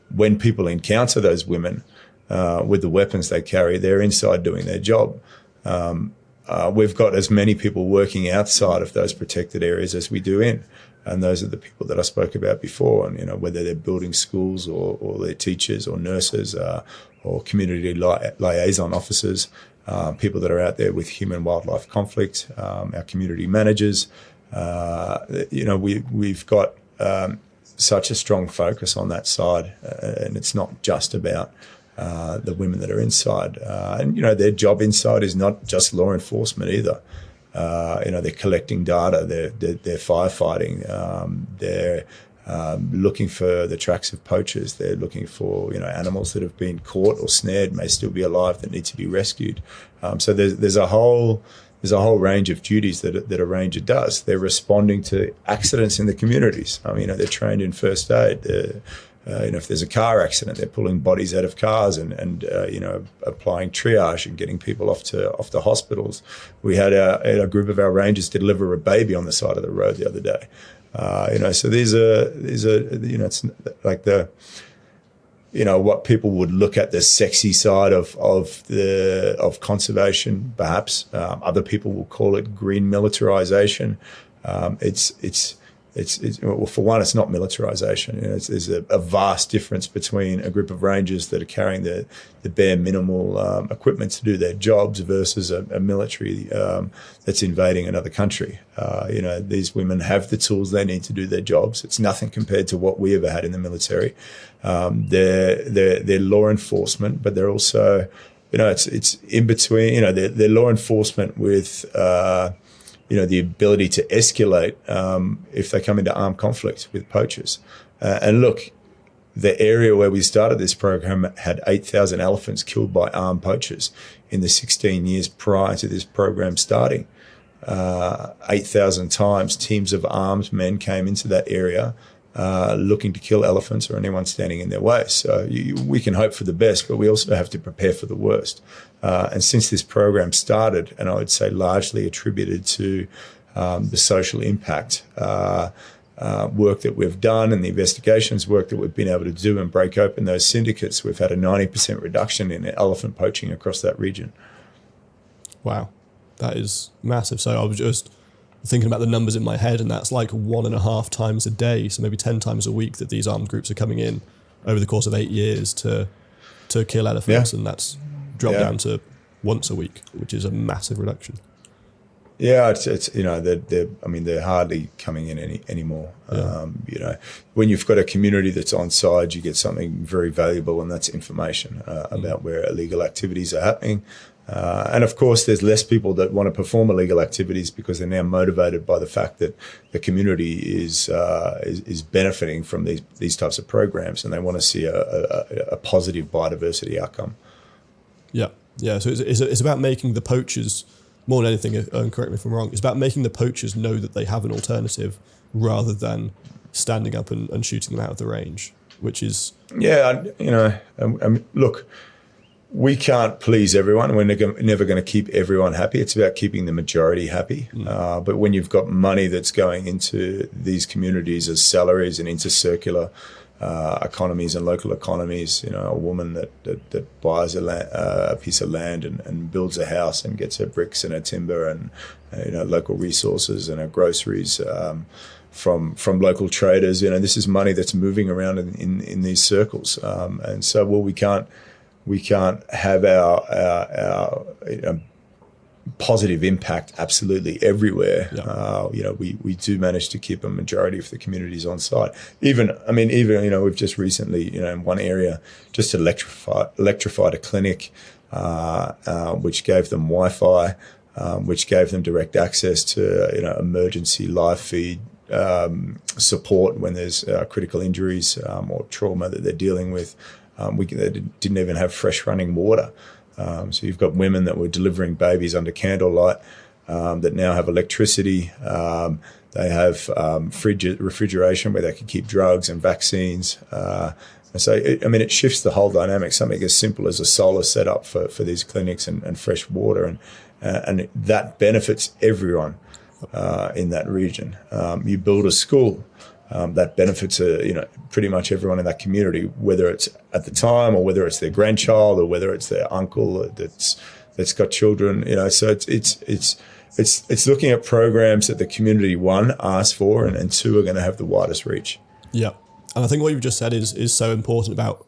When people encounter those women with the weapons they carry, they're inside doing their job. We've got as many people working outside of those protected areas as we do in. And those are the people that I spoke about before. And, you know, whether they're building schools or they're teachers or nurses or community liaison officers, people that are out there with human-wildlife conflict, our community managers. You know, we've got such a strong focus on that side. And it's not just about the women that are inside. And, you know, their job inside is not just law enforcement either. You know, they're collecting data, they're firefighting, they're looking for the tracks of poachers, they're looking for, you know, animals that have been caught or snared, may still be alive, that need to be rescued. So there's a whole range of duties that a ranger does. They're responding to accidents in the communities. I mean, you know, they're trained in first aid. You know, if there's a car accident, they're pulling bodies out of cars and you know, applying triage and getting people off to hospitals. We had a group of our rangers deliver a baby on the side of the road the other day. You know, so these are you know, it's like the, you know, what people would look at the sexy side of conservation, perhaps. Other people will call it green militarization. Well, for one, it's not militarization. You know, there's a vast difference between a group of rangers that are carrying the bare minimal equipment to do their jobs versus a military that's invading another country. You know, these women have the tools they need to do their jobs. It's nothing compared to what we ever had in the military. They're law enforcement, but they're also, you know, it's in between. You know, they're law enforcement with you know, the ability to escalate if they come into armed conflict with poachers. And look, the area where we started this program had 8,000 elephants killed by armed poachers in the 16 years prior to this program starting. 8,000 times teams of armed men came into that area looking to kill elephants or anyone standing in their way. So we can hope for the best, but we also have to prepare for the worst. And since this program started, and I would say largely attributed to the social impact work that we've done and the investigations work that we've been able to do and break open those syndicates, we've had a 90% reduction in elephant poaching across that region. Wow, that is massive. So I was just thinking about the numbers in my head, and that's like 1.5 times a day, so maybe 10 times a week that these armed groups are coming in over the course of 8 years to kill elephants, and that's dropped down to once a week, which is a massive reduction. Yeah, it's you know, they're hardly coming in anymore. You know, when you've got a community that's on side, you get something very valuable, and that's information about where illegal activities are happening. And of course, there's less people that want to perform illegal activities because they're now motivated by the fact that the community is benefiting from these types of programs, and they want to see a positive biodiversity outcome. Yeah. So it's about making the poachers, more than anything, and correct me if I'm wrong, it's about making the poachers know that they have an alternative rather than standing up and shooting them out of the range, which is... Yeah, you know, look, we can't please everyone. We're never going to keep everyone happy. It's about keeping the majority happy. But when you've got money that's going into these communities as salaries and into circular economies and local economies, you know, a woman that buys a piece of land and builds a house and gets her bricks and her timber and you know, local resources and her groceries from local traders, you know, this is money that's moving around in these circles. And so, well, we can't have our you know, positive impact absolutely everywhere. You know, we do manage to keep a majority of the communities on site. Even you know, we've just recently, you know, in one area just electrified a clinic, which gave them Wi-Fi, which gave them direct access to, you know, emergency live feed support when there's critical injuries or trauma that they're dealing with. They didn't even have fresh running water. So you've got women that were delivering babies under candlelight that now have electricity. They have refrigeration where they can keep drugs and vaccines. And so, it shifts the whole dynamic. Something as simple as a solar setup for these clinics and fresh water, and that benefits everyone. in that region. You build a school that benefits pretty much everyone in that community, whether it's at the time or whether it's their grandchild or whether it's their uncle that's got children. So it's looking at programs that the community, one, asks for, and two, are going to have the widest reach. Yeah, and I think what you've just said is so important about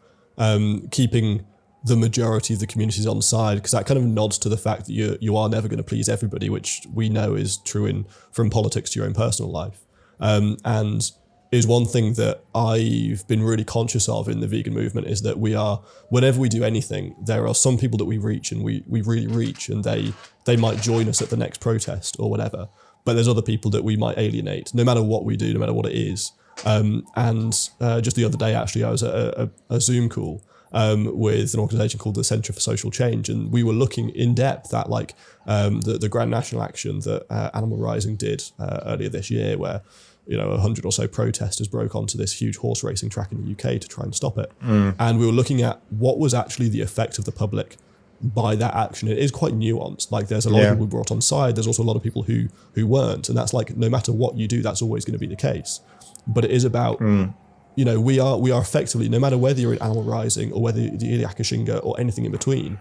keeping the majority of the communities on side, because that kind of nods to the fact that you are never going to please everybody, which we know is true from politics to your own personal life. And is one thing that I've been really conscious of in the vegan movement is that whenever we do anything, there are some people that we reach and we really reach, and they might join us at the next protest or whatever. But there's other people that we might alienate, no matter what we do, no matter what it is. And just the other day, actually, I was at a Zoom call with an organisation called the Centre for Social Change, and we were looking in depth at the Grand National Action that Animal Rising did earlier this year, where 100 or so protesters broke onto this huge horse racing track in the UK to try and stop it. And we were looking at what was actually the effect of the public by that action. It is quite nuanced. There's a lot of people who brought on side. There's also a lot of people who weren't. And that's no matter what you do, that's always going to be the case. But it is about, we are effectively, no matter whether you're in Animal Rising or whether you're the Akashinga or anything in between,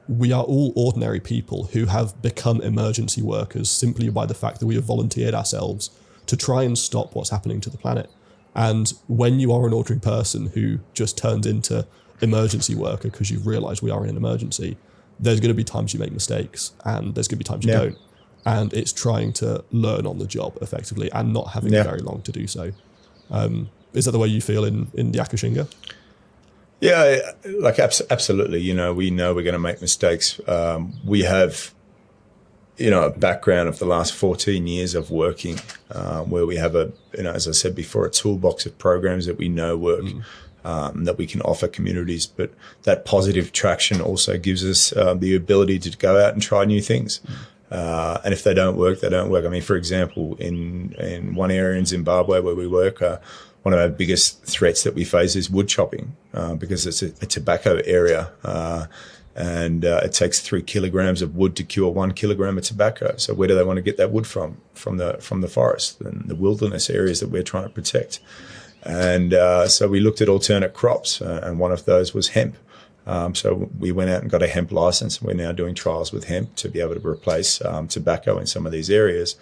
we are all ordinary people who have become emergency workers simply by the fact that we have volunteered ourselves to try and stop what's happening to the planet. And when you are an ordinary person who just turns into emergency worker because you've realised we are in an emergency, there's going to be times you make mistakes and there's going to be times you don't. And it's trying to learn on the job effectively and not having very long to do so. Is that the way you feel in the Akashinga? Yeah, absolutely. We know we're going to make mistakes. We have a background of the last 14 years of working where we have as I said before, a toolbox of programs that we know work, that we can offer communities. But that positive traction also gives us the ability to go out and try new things. And if they don't work, they don't work. I mean, for example, in one area in Zimbabwe where we work, one of our biggest threats that we face is wood chopping because it's a tobacco area. And it takes 3 kilograms of wood to cure 1 kilogram of tobacco. So where do they want to get that wood from? From the forest and the wilderness areas that we're trying to protect. And so we looked at alternate crops, and one of those was hemp. So we went out and got a hemp license. We're now doing trials with hemp to be able to replace tobacco in some of these areas.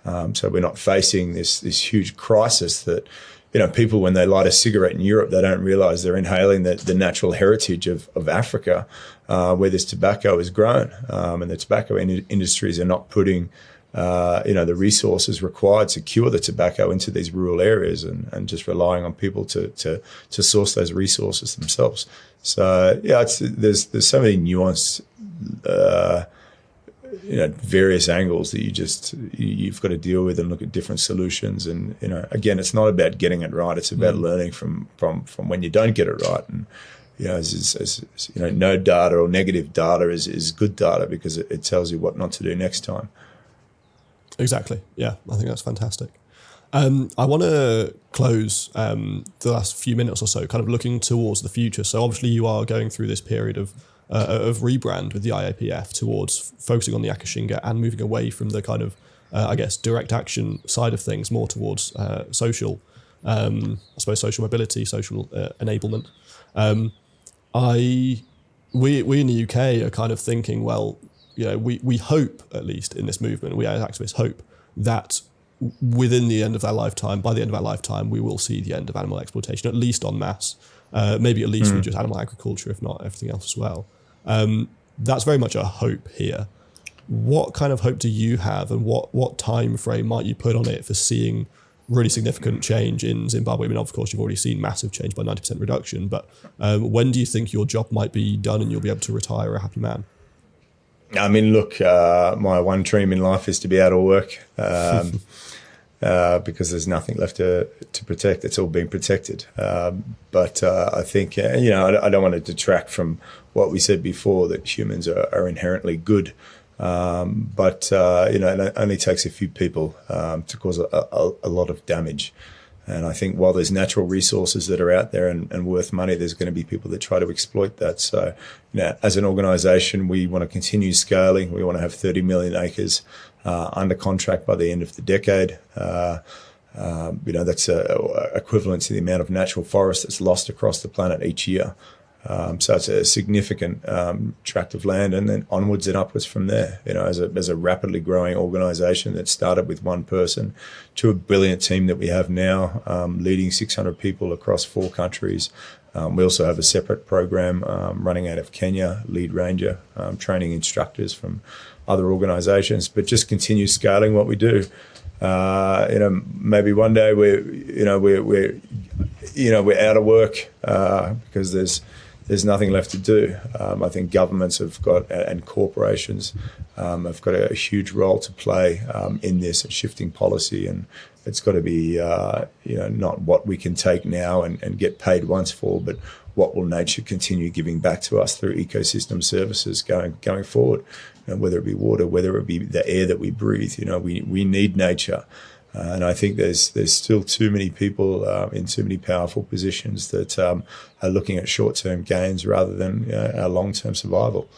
So we're not facing this huge crisis that, people, when they light a cigarette in Europe, they don't realize they're inhaling the natural heritage of Africa, where this tobacco is grown. And the tobacco industries are not putting, the resources required to cure the tobacco into these rural areas and just relying on people to source those resources themselves. So, there's so many nuanced, various angles that you've got to deal with and look at different solutions. And, again, it's not about getting it right. It's about learning from when you don't get it right. And, no data or negative data is good data because it tells you what not to do next time. Exactly. Yeah, I think that's fantastic. I want to close the last few minutes or so kind of looking towards the future. So obviously you are going through this period of rebrand with the IAPF towards focusing on the Akashinga and moving away from the kind of, direct action side of things, more towards social, social mobility, social enablement. We in the UK are kind of thinking, well, we hope, at least in this movement, we as activists hope that within the end of our lifetime, by the end of our lifetime, we will see the end of animal exploitation, at least en masse, maybe at least with just animal agriculture, if not everything else as well. That's very much a hope here. What kind of hope do you have, and what time frame might you put on it for seeing really significant change in Zimbabwe? I mean, of course, you've already seen massive change by 90% reduction, but when do you think your job might be done and you'll be able to retire a happy man? I mean, look, my one dream in life is to be out of work because there's nothing left to protect. It's all been protected. But I think, I don't want to detract from what we said before, that humans are inherently good. But it only takes a few people to cause a lot of damage. And I think while there's natural resources that are out there and worth money, there's going to be people that try to exploit that. So, as an organisation, we want to continue scaling. We want to have 30 million acres under contract by the end of the decade. That's equivalent to the amount of natural forest that's lost across the planet each year. So it's a significant tract of land, and then onwards and upwards from there. As a rapidly growing organisation that started with one person to a brilliant team that we have now, leading 600 people across 4 countries. We also have a separate program running out of Kenya, lead ranger, training instructors from other organisations, but just continue scaling what we do. Maybe one day we're out of work because there's nothing left to do. I think governments have got, and corporations have got a huge role to play in this and shifting policy, and it's got to be not what we can take now and get paid once for, but what will nature continue giving back to us through ecosystem services going forward. Whether it be water, whether it be the air that we breathe, we need nature. And I think there's still too many people in too many powerful positions that are looking at short-term gains rather than our long-term survival.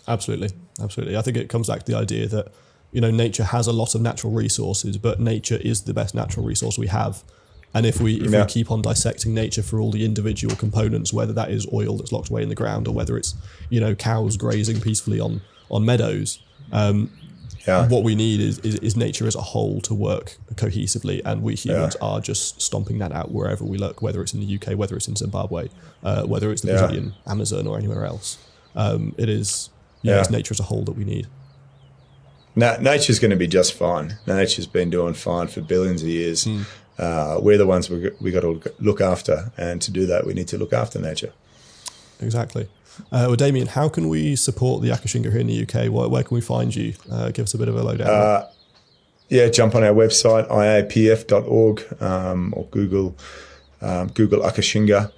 Absolutely. I think it comes back to the idea that, nature has a lot of natural resources, but nature is the best natural resource we have. And if we keep on dissecting nature for all the individual components, whether that is oil that's locked away in the ground or whether it's, cows grazing peacefully on meadows, what we need is nature as a whole to work cohesively, and we humans are just stomping that out wherever we look, whether it's in the UK, whether it's in Zimbabwe, whether it's the Brazilian Amazon or anywhere else. It's nature as a whole that we need. Nature's going to be just fine. Nature's been doing fine for billions of years. We're the ones we got to look after, and to do that, we need to look after nature. Exactly. Well, Damien, how can we support the Akashinga here in the UK? Where can we find you? Give us a bit of a lowdown. Jump on our website, iapf.org, or Google Akashinga.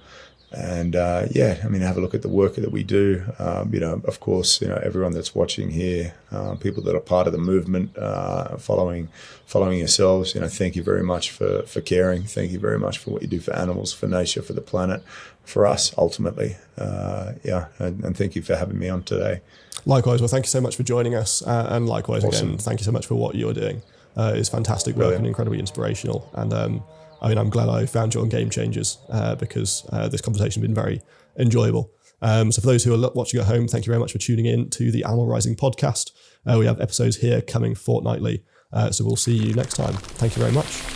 And have a look at the work that we do. Of course, everyone that's watching here, people that are part of the movement, following yourselves. Thank you very much for caring. Thank you very much for what you do for animals, for nature, for the planet, for us ultimately. And thank you for having me on today. Likewise. Well, thank you so much for joining us, and likewise again, thank you so much for what you're doing. It's fantastic work and incredibly inspirational. And I'm glad I found you on Game Changers because this conversation has been very enjoyable. So for those who are watching at home, thank you very much for tuning in to the Animal Rising podcast. We have episodes here coming fortnightly, so we'll see you next time. Thank you very much.